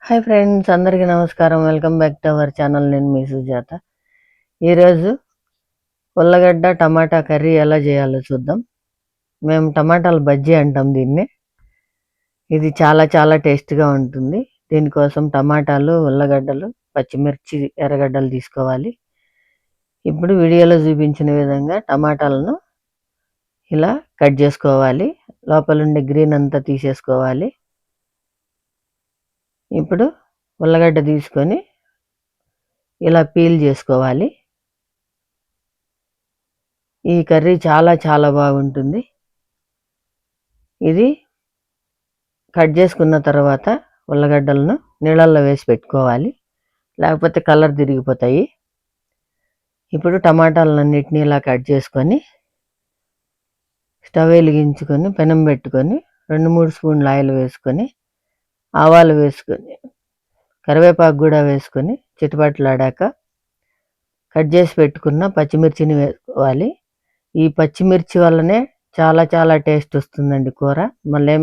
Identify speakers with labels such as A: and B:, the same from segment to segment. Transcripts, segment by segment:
A: Hi friends, అందరికీ నమస్కారం. Welcome back to our channel. నేను మీ సుజాత. ఈరోజు ఉల్లగడ్డ టమాటా కర్రీ ఎలా చేయాలో చూద్దాం. మేము టమాటాలు బజ్జీ అంటాం దీన్ని. ఇది చాలా చాలా టేస్ట్గా ఉంటుంది. దీనికోసం టమాటాలు, ఉల్లగడ్డలు, పచ్చిమిర్చి, ఎర్రగడ్డలు తీసుకోవాలి. ఇప్పుడు వీడియోలో చూపించిన విధంగా టమాటాలను ఇలా కట్ చేసుకోవాలి. లోపలుండే గ్రీన్ అంతా తీసేసుకోవాలి. ఇప్పుడు ఉల్లగడ్డ తీసుకొని ఇలా పీల్ చేసుకోవాలి. ఈ కర్రీ చాలా చాలా బాగుంటుంది. ఇది కట్ చేసుకున్న తర్వాత ఉల్లగడ్డలను నీళ్ళల్లో వేసి పెట్టుకోవాలి, లేకపోతే కలర్ తిరిగిపోతాయి. ఇప్పుడు టమాటాలన్నిటిని ఇలా కట్ చేసుకొని స్టవ్ వెలిగించుకొని పెనం పెట్టుకొని 2-3 స్పూన్లు ఆయిల్ వేసుకొని ఆవాలు వేసుకొని కరివేపాకు కూడా వేసుకొని చిటపటలాడాక కట్ చేసి పెట్టుకున్న పచ్చిమిర్చిని వేసుకోవాలి. ఈ పచ్చిమిర్చి వల్లనే చాలా చాలా టేస్ట్ వస్తుందండి కూర. మళ్ళీ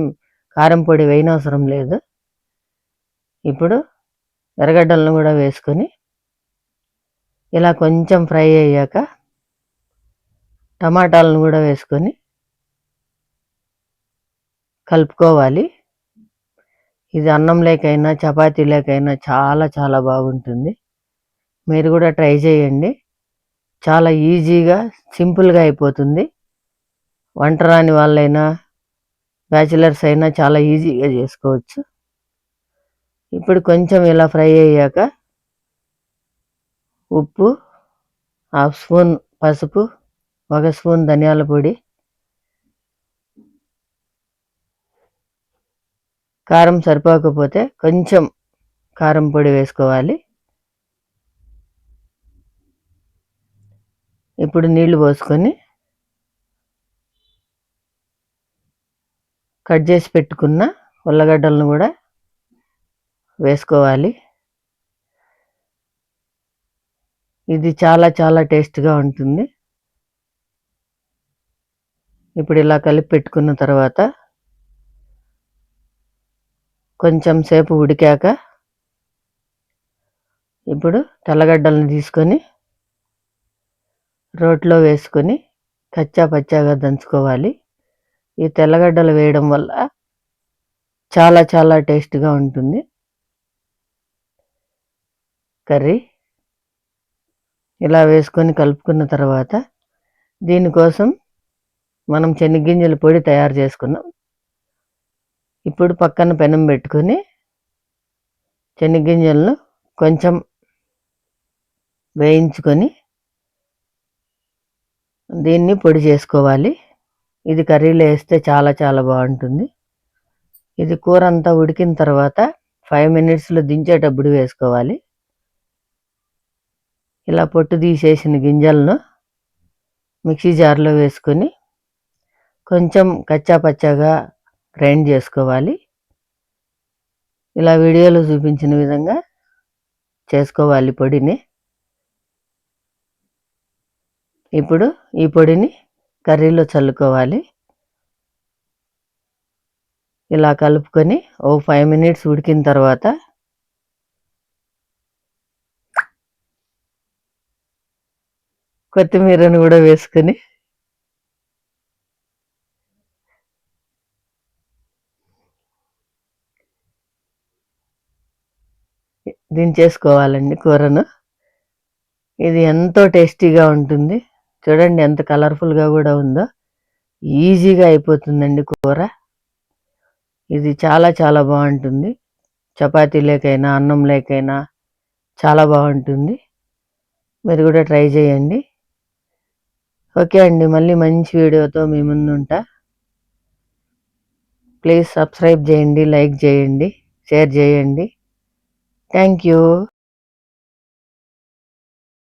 A: కారం పొడి వేయనవసరం లేదు. ఇప్పుడు ఎర్రగడ్డలను కూడా వేసుకొని ఇలా కొంచెం ఫ్రై అయ్యాక టమాటాలను కూడా వేసుకొని కలుపుకోవాలి. ఇది అన్నం లేకైనా చపాతీ లేకైనా చాలా చాలా బాగుంటుంది. మీరు కూడా ట్రై చేయండి. చాలా ఈజీగా సింపుల్గా అయిపోతుంది. వంట రాని వాళ్ళైనా బ్యాచిలర్స్ అయినా చాలా ఈజీగా చేసుకోవచ్చు. ఇప్పుడు కొంచెం ఇలా ఫ్రై అయ్యాక ఉప్పు, 1/2 స్పూన్ పసుపు, 1 స్పూన్ ధనియాల పొడి, కారం సరిపోకపోతే కొంచెం కారం పొడి వేసుకోవాలి. ఇప్పుడు నీళ్లు పోసుకొని కట్ చేసి పెట్టుకున్న ఉల్లగడ్డలను కూడా వేసుకోవాలి. ఇది చాలా చాలా టేస్ట్గా ఉంటుంది. ఇప్పుడు ఇలా కలిపి పెట్టుకున్న తర్వాత కొంచెం సేపు ఉడికాక ఇప్పుడు తెల్లగడ్డలను తీసుకొని రోట్లో వేసుకొని కచ్చా పచ్చాగా దంచుకోవాలి. ఈ తెల్లగడ్డలు వేయడం వల్ల చాలా చాలా టేస్ట్గా ఉంటుంది కర్రీ. ఇలా వేసుకొని కలుపుకున్న తర్వాత దీనికోసం మనం శనగగింజల పొడి తయారు చేసుకున్నాం. ఇప్పుడు పక్కన పెనం పెట్టుకొని శనగగింజలను కొంచెం వేయించుకొని దీన్ని పొడి చేసుకోవాలి. ఇది కర్రీలో వేస్తే చాలా చాలా బాగుంటుంది. ఇది కూర అంతా ఉడికిన తర్వాత 5 మినిట్స్లో దించేటప్పుడు వేసుకోవాలి. ఇలా పొట్టు తీసేసిన గింజలను మిక్సీ జార్లో వేసుకొని కొంచెం కచ్చా పచ్చాగా గ్రైండ్ చేసుకోవాలి. ఇలా వీడియోలో చూపించిన విధంగా చేసుకోవాలి పొడిని. ఇప్పుడు ఈ పొడిని కర్రీలో చల్లుకోవాలి. ఇలా కలుపుకొని 5 మినిట్స్ ఉడికిన తర్వాత కొత్తిమీరను కూడా వేసుకొని దించేసుకోవాలండి కూరను. ఇది ఎంతో టేస్టీగా ఉంటుంది. చూడండి ఎంత కలర్ఫుల్గా కూడా ఉందో. ఈజీగా అయిపోతుందండి కూర. ఇది చాలా చాలా బాగుంటుంది. చపాతీ లేకైనా అన్నం లేకైనా చాలా బాగుంటుంది. మీరు కూడా ట్రై చేయండి. ఓకే అండి, మళ్ళీ మంచి వీడియోతో మీ ముందు ఉంటా. ప్లీజ్ సబ్స్క్రైబ్ చేయండి, లైక్ చేయండి, షేర్ చేయండి. Thank you.